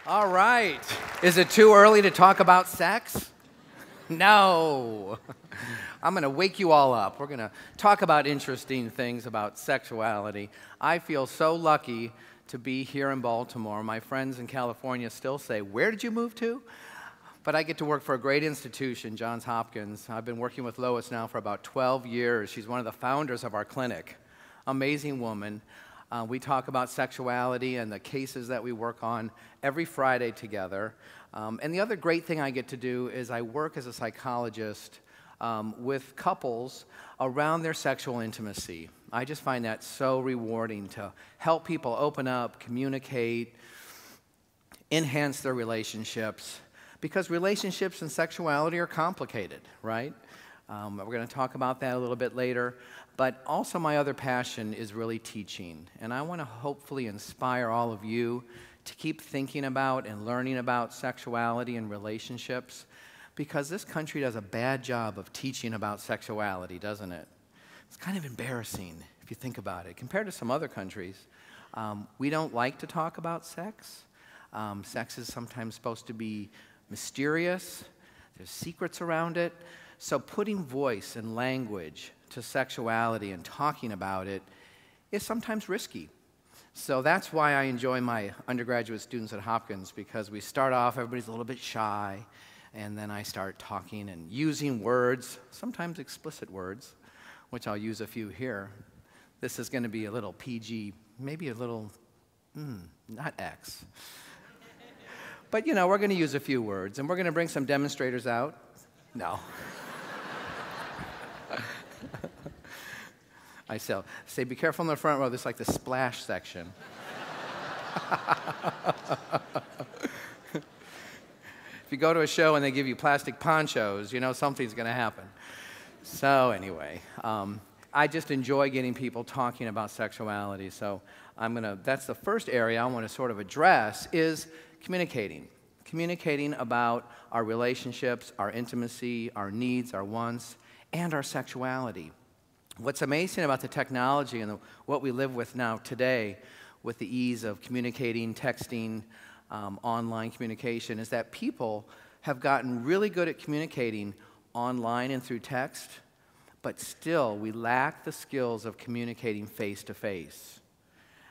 All right. Is it too early to talk about sex? No. I'm going to wake you all up. We're going to talk about interesting things about sexuality. I feel so lucky to be here in Baltimore. My friends in California still say, "Where did you move to?" But I get to work for a great institution, Johns Hopkins. I've been working with Lois now for about 12 years. She's one of the founders of our clinic. Amazing woman. We talk about sexuality and the cases that we work on every Friday together. And the other great thing I get to do is I work as a psychologist with couples around their sexual intimacy. I just find that so rewarding to help people open up, communicate, enhance their relationships, because relationships and sexuality are complicated, right? We're going to talk about that a little bit later. But also my other passion is really teaching. And I want to hopefully inspire all of you to keep thinking about and learning about sexuality and relationships, because this country does a bad job of teaching about sexuality, doesn't it? It's kind of embarrassing if you think about it. Compared to some other countries, we don't like to talk about sex. Sex is sometimes supposed to be mysterious. There's secrets around it. So putting voice and language to sexuality and talking about it is sometimes risky. So that's why I enjoy my undergraduate students at Hopkins, because we start off, everybody's a little bit shy, and then I start talking and using words, sometimes explicit words, which I'll use a few here. This is going to be a little PG, maybe a little, not X. But, you know, we're going to use a few words, and we're going to bring some demonstrators out. No. I say, be careful in the front row. This is like the splash section. If you go to a show and they give you plastic ponchos, you know something's going to happen. So anyway, I just enjoy getting people talking about sexuality. So that's the first area I want to sort of address is communicating. Communicating about our relationships, our intimacy, our needs, our wants, and our sexuality. What's amazing about the technology and what we live with now today, with the ease of communicating, texting, online communication, is that people have gotten really good at communicating online and through text, but still we lack the skills of communicating face-to-face.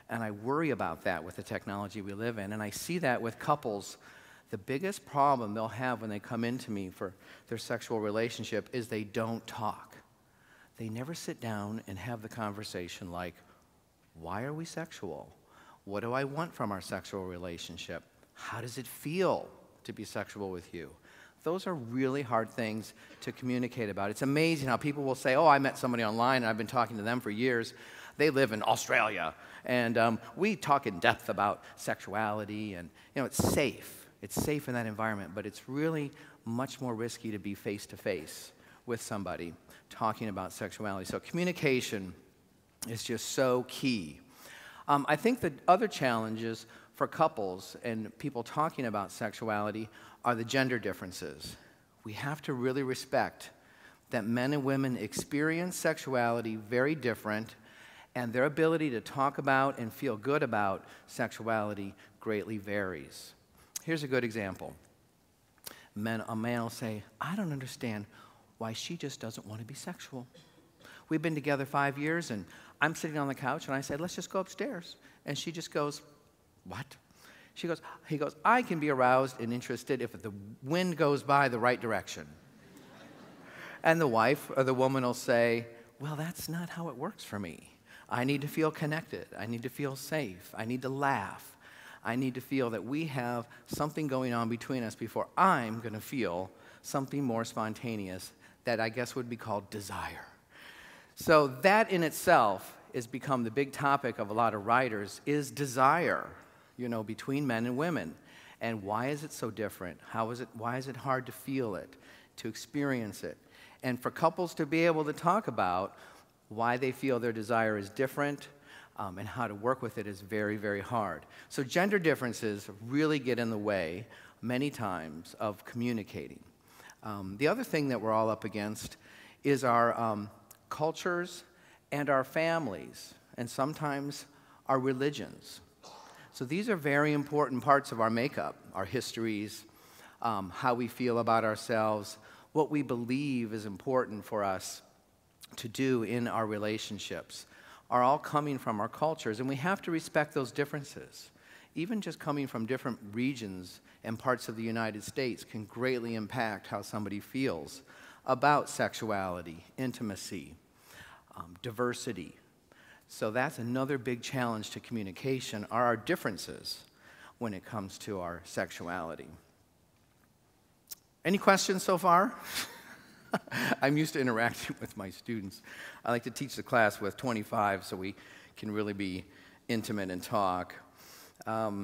And I worry about that with the technology we live in, and I see that with couples. The biggest problem they'll have when they come into me for their sexual relationship is they don't talk. They never sit down and have the conversation like, why are we sexual? What do I want from our sexual relationship? How does it feel to be sexual with you? Those are really hard things to communicate about. It's amazing how people will say, oh, I met somebody online and I've been talking to them for years. They live in Australia, and we talk in depth about sexuality, and you know, it's safe. It's safe in that environment, but it's really much more risky to be face-to-face with somebody talking about sexuality. So communication is just so key. I think the other challenges for couples and people talking about sexuality are the gender differences. We have to really respect that men and women experience sexuality very different, and their ability to talk about and feel good about sexuality greatly varies. Here's a good example. A man will say, I don't understand why she just doesn't want to be sexual. We've been together 5 years, and I'm sitting on the couch, and I said, let's just go upstairs. And she just goes, what? He goes, I can be aroused and interested if the wind goes by the right direction. And the wife or the woman will say, well, that's not how it works for me. I need to feel connected. I need to feel safe. I need to laugh. I need to feel that we have something going on between us before I'm going to feel something more spontaneous that I guess would be called desire. So that in itself has become the big topic of a lot of writers, is desire, you know, between men and women. And why is it so different? Why is it hard to feel it, to experience it? And for couples to be able to talk about why they feel their desire is different, and how to work with it is very, very hard. So gender differences really get in the way many times of communicating. The other thing that we're all up against is our cultures and our families, and sometimes our religions. So these are very important parts of our makeup, our histories, how we feel about ourselves, what we believe is important for us to do in our relationships are all coming from our cultures, and we have to respect those differences. Even just coming from different regions and parts of the United States can greatly impact how somebody feels about sexuality, intimacy, diversity. So that's another big challenge to communication, are our differences when it comes to our sexuality. Any questions so far? I'm used to interacting with my students. I like to teach the class with 25 so we can really be intimate and talk. I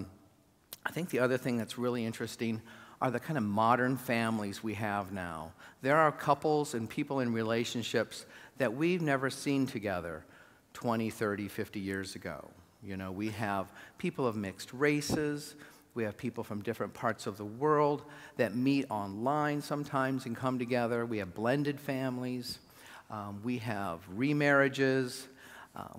think the other thing that's really interesting are the kind of modern families we have now. There are couples and people in relationships that we've never seen together 20, 30, 50 years ago. You know, we have people of mixed races. We have people from different parts of the world that meet online sometimes and come together. We have blended families. We have remarriages.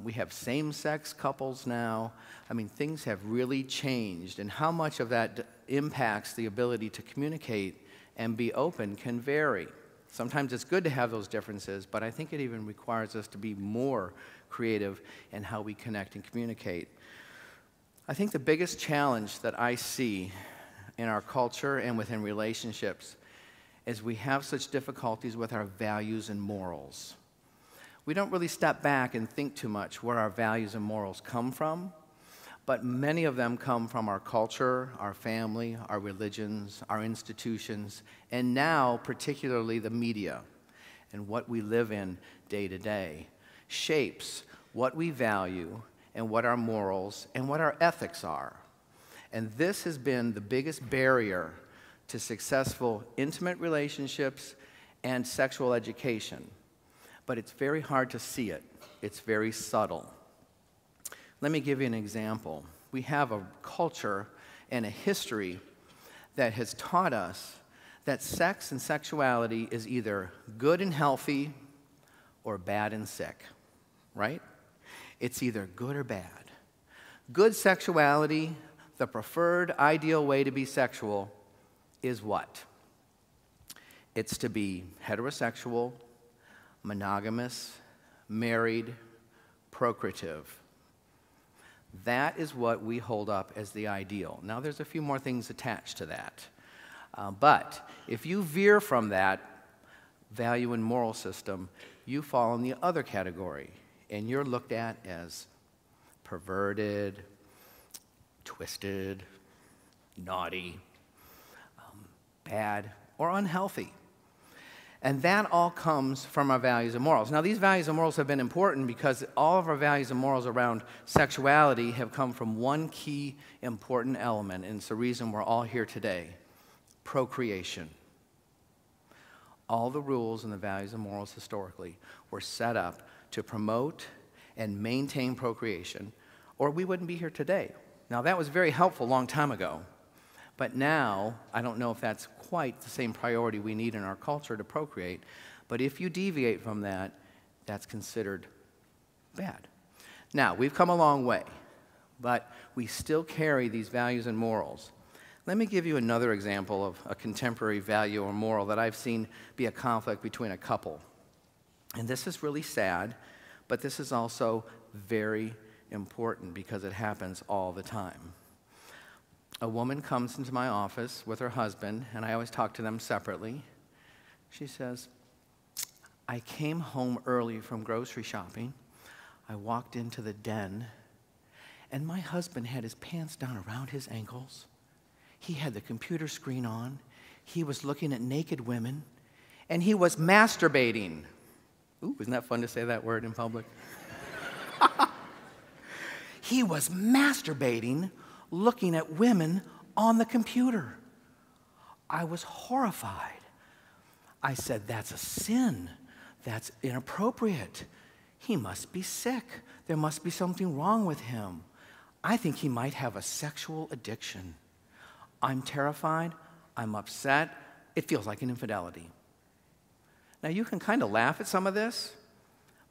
We have same-sex couples now. I mean, things have really changed, and how much of that impacts the ability to communicate and be open can vary. Sometimes it's good to have those differences, but I think it even requires us to be more creative in how we connect and communicate. I think the biggest challenge that I see in our culture and within relationships is we have such difficulties with our values and morals. We don't really step back and think too much where our values and morals come from, but many of them come from our culture, our family, our religions, our institutions, and now particularly the media and what we live in day to day shapes what we value and what our morals and what our ethics are. And this has been the biggest barrier to successful intimate relationships and sexual education. But it's very hard to see it. It's very subtle. Let me give you an example. We have a culture and a history that has taught us that sex and sexuality is either good and healthy or bad and sick, right? It's either good or bad. Good sexuality, the preferred ideal way to be sexual, is what? It's to be heterosexual, monogamous, married, procreative. That is what we hold up as the ideal. Now, there's a few more things attached to that. But if you veer from that value and moral system, you fall in the other category, and you're looked at as perverted, twisted, naughty, bad, or unhealthy. And that all comes from our values and morals. Now, these values and morals have been important because all of our values and morals around sexuality have come from one key important element, and it's the reason we're all here today: procreation. All the rules and the values and morals historically were set up to promote and maintain procreation, or we wouldn't be here today. Now, that was very helpful a long time ago. But now, I don't know if that's quite the same priority we need in our culture to procreate, but if you deviate from that, that's considered bad. Now, we've come a long way, but we still carry these values and morals. Let me give you another example of a contemporary value or moral that I've seen be a conflict between a couple. And this is really sad, but this is also very important because it happens all the time. A woman comes into my office with her husband, and I always talk to them separately. She says, I came home early from grocery shopping. I walked into the den, and my husband had his pants down around his ankles. He had the computer screen on. He was looking at naked women, and he was masturbating. Ooh, isn't that fun to say that word in public? He was masturbating, looking at women on the computer. I was horrified. I said, that's a sin. That's inappropriate. He must be sick. There must be something wrong with him. I think he might have a sexual addiction. I'm terrified. I'm upset. It feels like an infidelity. Now, you can kind of laugh at some of this,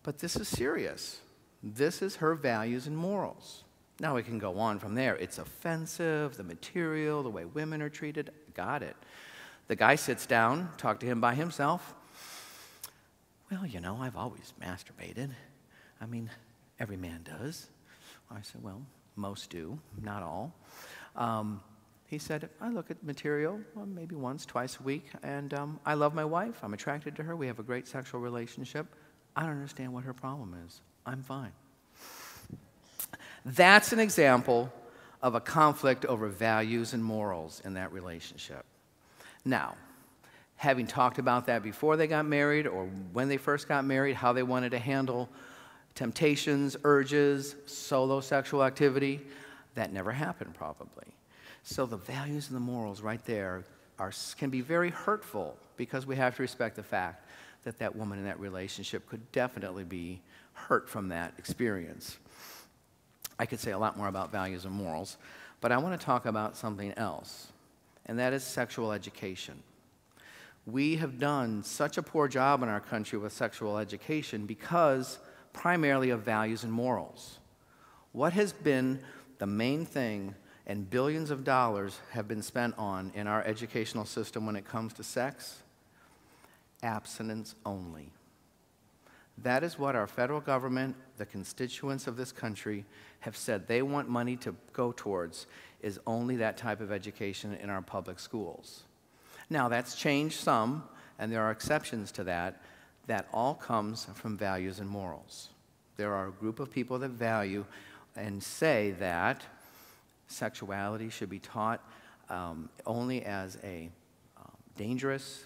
but this is serious. This is her values and morals. Now we can go on from there. It's offensive, the material, the way women are treated. Got it. The guy sits down, talk to him by himself. Well, you know, I've always masturbated. I mean, every man does. I said, well, most do, not all. He said, I look at material maybe once, twice a week, and I love my wife. I'm attracted to her. We have a great sexual relationship. I don't understand what her problem is. I'm fine. That's an example of a conflict over values and morals in that relationship. Now, having talked about that before they got married or when they first got married, how they wanted to handle temptations, urges, solo sexual activity, that never happened probably. So the values and the morals right there can be very hurtful because we have to respect the fact that that woman in that relationship could definitely be hurt from that experience. I could say a lot more about values and morals, but I want to talk about something else, and that is sexual education. We have done such a poor job in our country with sexual education because primarily of values and morals. What has been the main thing, and billions of dollars have been spent on in our educational system when it comes to sex? Abstinence only. That is what our federal government, the constituents of this country, have said they want money to go towards, is only that type of education in our public schools. Now, that's changed some, and there are exceptions to that. That all comes from values and morals. There are a group of people that value and say that sexuality should be taught only as a dangerous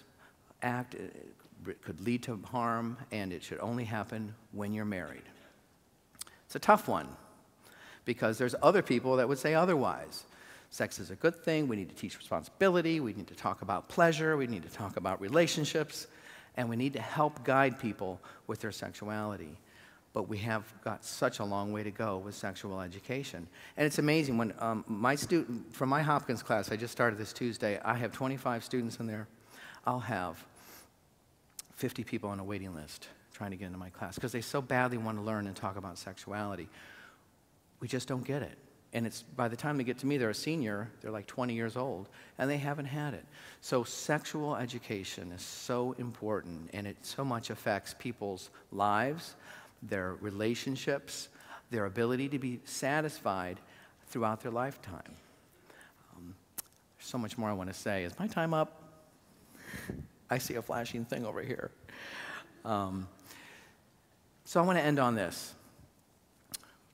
act. It could lead to harm, and it should only happen when you're married. It's a tough one, because there's other people that would say otherwise. Sex is a good thing. We need to teach responsibility. We need to talk about pleasure. We need to talk about relationships. And we need to help guide people with their sexuality. But we have got such a long way to go with sexual education. And it's amazing. When from my Hopkins class, I just started this Tuesday, I have 25 students in there. I'll have 50 people on a waiting list trying to get into my class because they so badly want to learn and talk about sexuality. We just don't get it. And it's by the time they get to me, they're a senior, they're like 20 years old, and they haven't had it. So sexual education is so important, and it so much affects people's lives, their relationships, their ability to be satisfied throughout their lifetime. There's so much more I want to say. Is my time up? I see a flashing thing over here. So I want to end on this.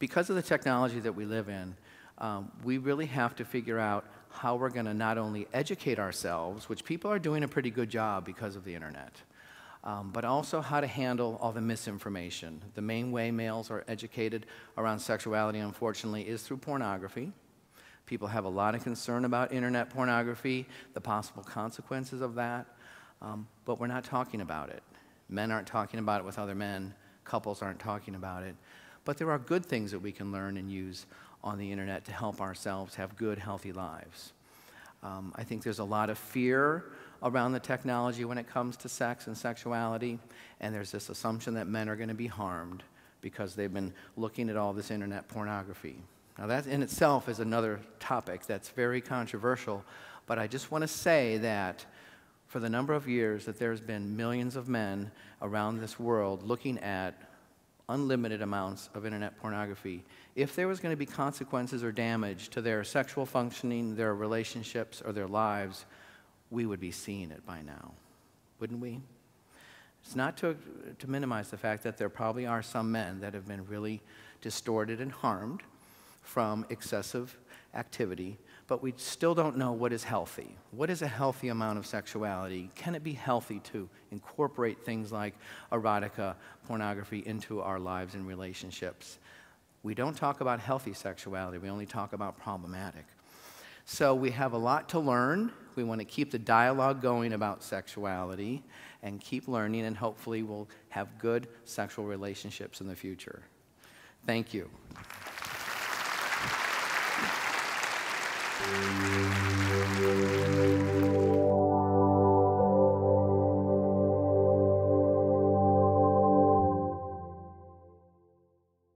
Because of the technology that we live in, we really have to figure out how we're going to not only educate ourselves, which people are doing a pretty good job because of the internet, but also how to handle all the misinformation. The main way males are educated around sexuality, unfortunately, is through pornography. People have a lot of concern about internet pornography, the possible consequences of that, but we're not talking about it. Men aren't talking about it with other men. Couples aren't talking about it. But there are good things that we can learn and use on the internet to help ourselves have good, healthy lives. I think there's a lot of fear around the technology when it comes to sex and sexuality, and there's this assumption that men are going to be harmed because they've been looking at all this internet pornography. Now that in itself is another topic that's very controversial, but I just want to say that for the number of years that there's been millions of men around this world looking at unlimited amounts of internet pornography, if there was going to be consequences or damage to their sexual functioning, their relationships, or their lives, we would be seeing it by now, wouldn't we? It's not to minimize the fact that there probably are some men that have been really distorted and harmed from excessive activity, but we still don't know what is healthy. What is a healthy amount of sexuality? Can it be healthy to incorporate things like erotica, pornography into our lives and relationships? We don't talk about healthy sexuality. We only talk about problematic. So we have a lot to learn. We want to keep the dialogue going about sexuality and keep learning, and hopefully we'll have good sexual relationships in the future. Thank you.